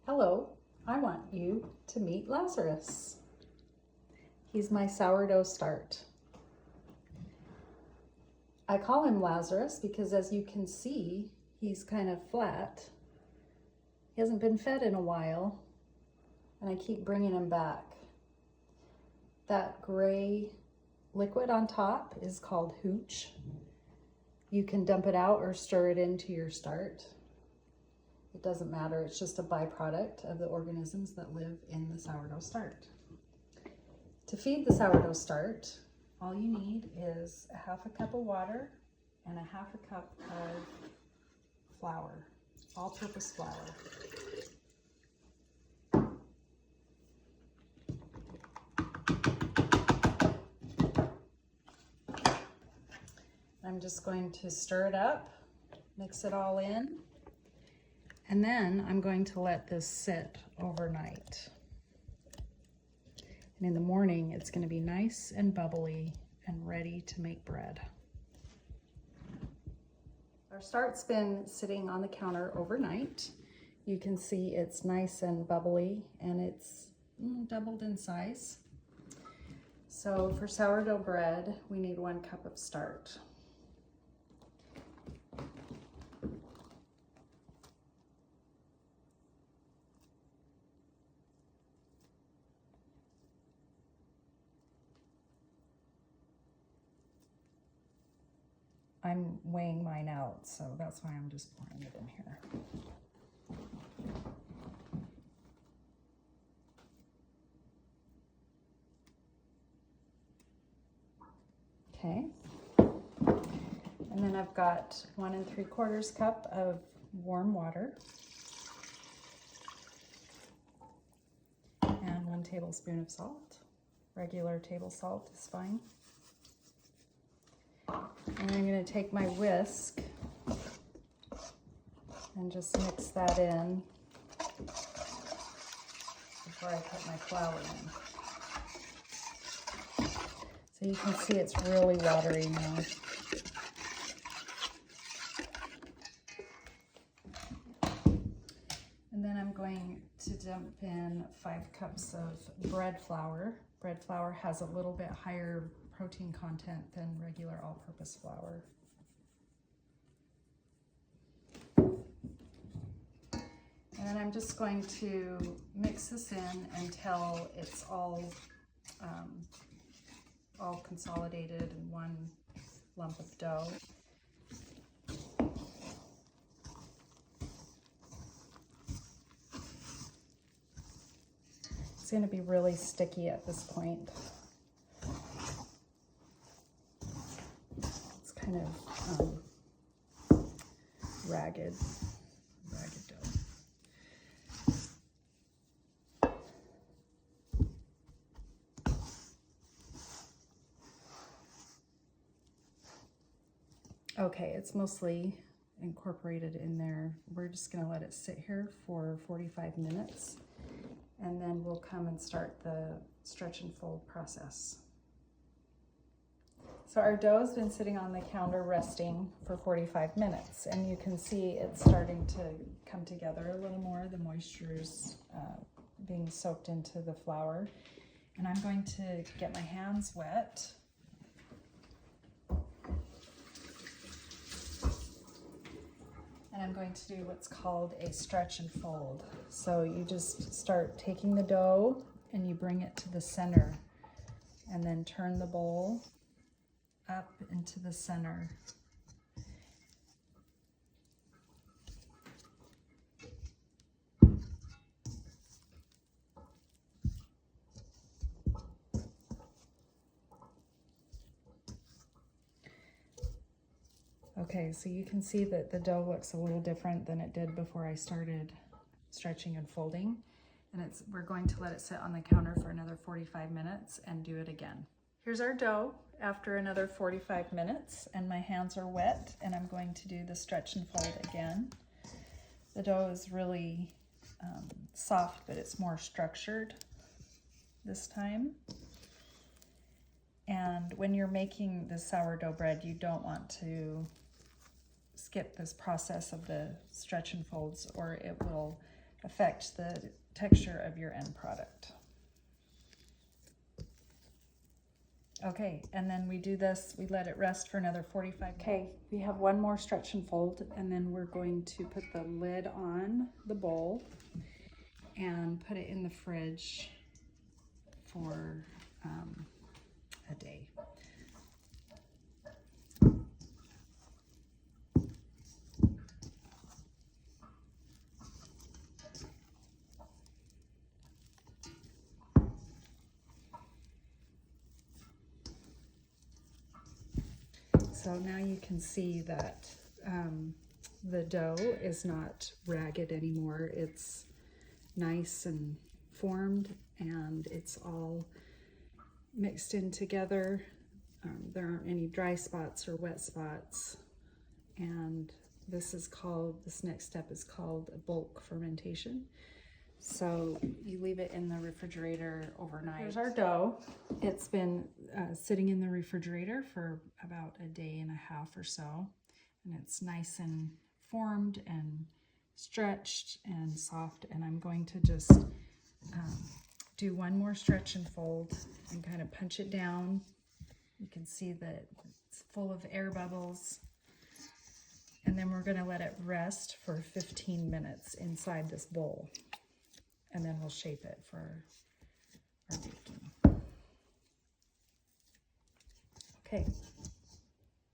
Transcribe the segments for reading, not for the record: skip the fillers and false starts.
Hello, I want you to meet Lazarus. He's my sourdough start. I call him Lazarus because, as you can see, he's kind of flat. He hasn't been fed in a while, and I keep bringing him back. That gray liquid on top is called hooch. You can dump it out or stir it into your start. It doesn't matter, it's just a byproduct of the organisms that live in the sourdough start. To feed the sourdough start, all you need is a half a cup of water and a half a cup of flour, all-purpose flour. I'm just going to stir it up, mix it all in, and then I'm going to let this sit overnight. And in the morning, it's going to be nice and bubbly and ready to make bread. Our start's been sitting on the counter overnight. You can see it's nice and bubbly, and it's doubled in size. So for sourdough bread, we need 1 cup of start. I'm weighing mine out, so that's why I'm just pouring it in here. Okay. And then I've got 1 3/4 cup of warm water and 1 tablespoon of salt. Regular table salt is fine. And I'm going to take my whisk and just mix that in before I put my flour in. So you can see it's really watery now. And then I'm going to dump in 5 cups of bread flour. Bread flour has a little bit higher protein content than regular all-purpose flour. And then I'm just going to mix this in until it's all consolidated in 1 lump of dough. It's going to be really sticky at this point. It's kind of ragged dough. Okay, it's mostly incorporated in there. We're just going to let it sit here for 45 minutes, and then we'll come and start the stretch and fold process. So our dough has been sitting on the counter resting for 45 minutes, and you can see it's starting to come together a little more. The moisture is being soaked into the flour. And I'm going to get my hands wet. And I'm going to do what's called a stretch and fold. So you just start taking the dough and you bring it to the center, and then turn the bowl up into the center. Okay, so you can see that the dough looks a little different than it did before I started stretching and folding. And we're going to let it sit on the counter for another 45 minutes and do it again. Here's our dough after another 45 minutes, and my hands are wet, and I'm going to do the stretch and fold again. The dough is really soft, but it's more structured this time. And when you're making the sourdough bread, you don't want to skip this process of the stretch and folds, or it will affect the texture of your end product. Okay, and then we do this, we let it rest for another 45 minutes. Okay, we have one more stretch and fold, and then we're going to put the lid on the bowl and put it in the fridge for a day. So now you can see that the dough is not ragged anymore. It's nice and formed, and it's all mixed in together. There aren't any dry spots or wet spots. And this next step is called a bulk fermentation. So you leave it in the refrigerator overnight. Here's our dough. It's been sitting in the refrigerator for about a day and a half or so. And it's nice and formed and stretched and soft. And I'm going to just do one more stretch and fold and kind of punch it down. You can see that it's full of air bubbles. And then we're going to let it rest for 15 minutes inside this bowl. And then we'll shape it for our baking. Okay,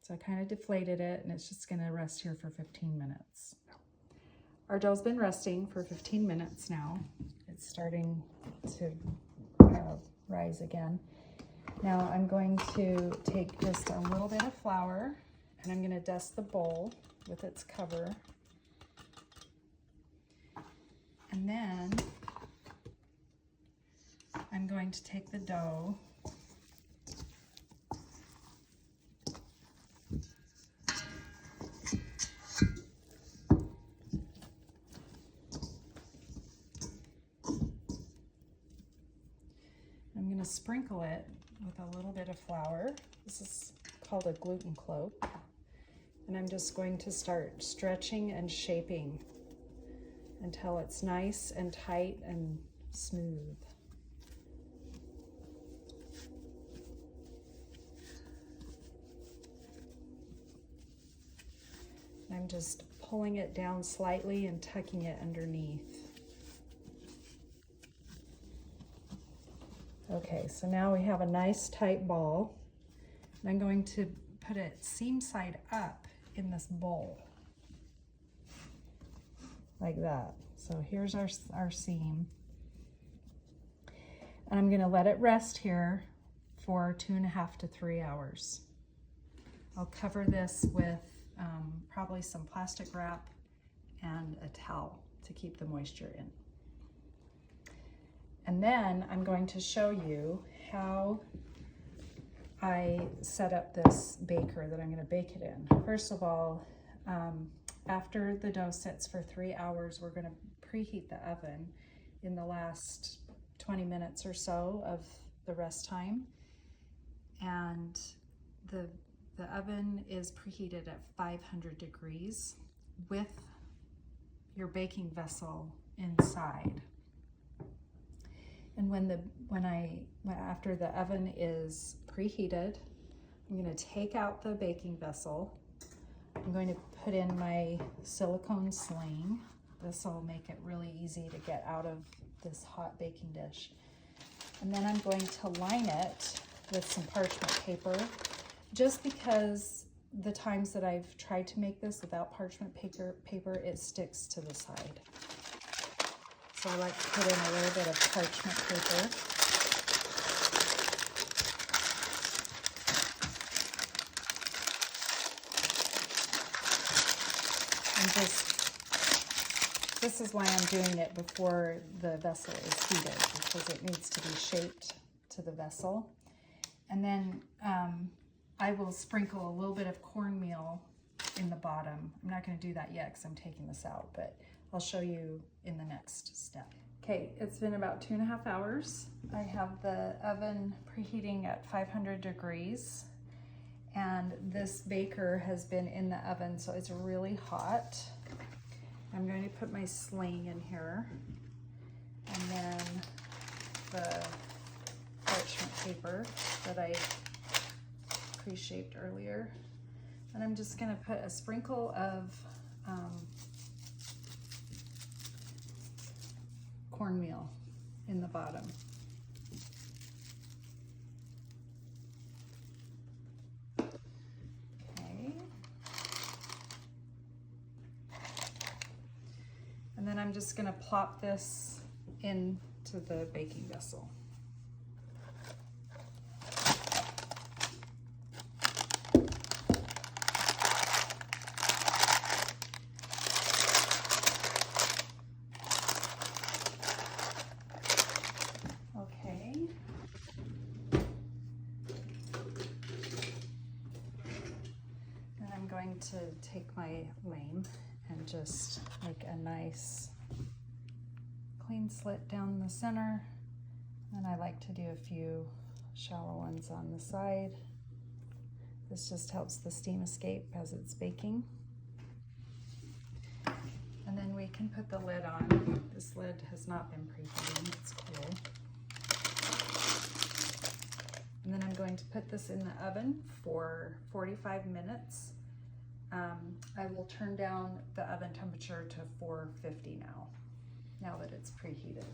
so I kind of deflated it, and it's just gonna rest here for 15 minutes. Our dough's been resting for 15 minutes now. It's starting to rise again. Now I'm going to take just a little bit of flour, and I'm gonna dust the bowl with its cover. And then I'm going to take the dough I'm going to sprinkle it with a little bit of flour. This is called a gluten cloak. And I'm just going to start stretching and shaping until it's nice and tight and smooth. I'm just pulling it down slightly and tucking it underneath. Okay, so now we have a nice tight ball. And I'm going to put it seam side up in this bowl, like that. So here's our seam. And I'm gonna let it rest here for 2.5 to 3 hours. I'll cover this with probably some plastic wrap and a towel to keep the moisture in. And then I'm going to show you how I set up this baker that I'm going to bake it in. First of all, after the dough sits for 3 hours, we're going to preheat the oven in the last 20 minutes or so of the rest time. And the oven is preheated at 500 degrees with your baking vessel inside. And after the oven is preheated, I'm going to take out the baking vessel. I'm going to put in my silicone sling. This will make it really easy to get out of this hot baking dish. And then I'm going to line it with some parchment paper, just because the times that I've tried to make this without parchment paper, it sticks to the side. So I like to put in a little bit of parchment paper. And this is why I'm doing it before the vessel is heated, because it needs to be shaped to the vessel. And then I will sprinkle a little bit of cornmeal in the bottom. I'm not going to do that yet because I'm taking this out, but I'll show you in the next step. Okay, it's been about 2.5 hours. I have the oven preheating at 500 degrees, and this baker has been in the oven, so it's really hot. I'm going to put my sling in here, and then the parchment paper that I pre-shaped earlier. And I'm just going to put a sprinkle of cornmeal in the bottom. Okay. And then I'm just going to plop this into the baking vessel. To take my lame and just make a nice clean slit down the center, and I like to do a few shallow ones on the side. This just helps the steam escape as it's baking. And then we can put the lid on. This lid has not been preheating, it's cool. And then I'm going to put this in the oven for 45 minutes. I will turn down the oven temperature to 450 now that it's preheated.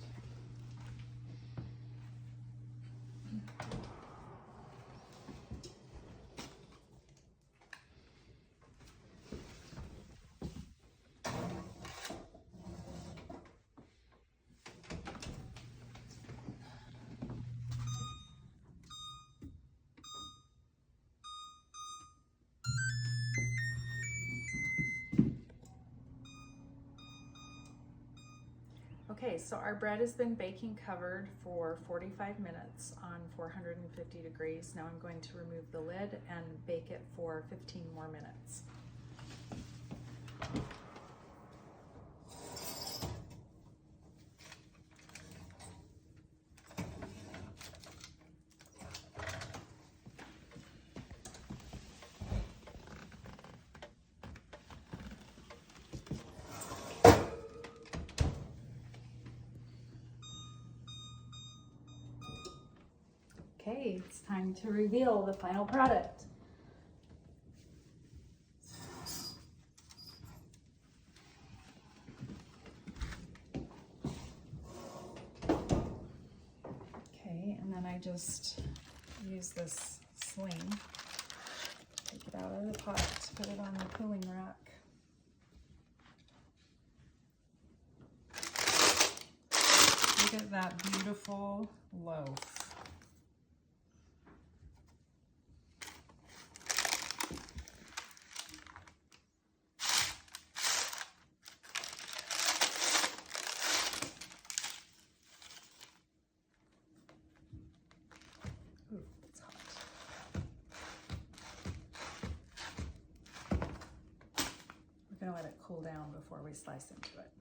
Okay, so our bread has been baking covered for 45 minutes on 450 degrees. Now I'm going to remove the lid and bake it for 15 more minutes. Okay, it's time to reveal the final product. Okay, and then I just use this sling, take it out of the pot, put it on the cooling rack. Look at that beautiful loaf. Let it cool down before we slice into it.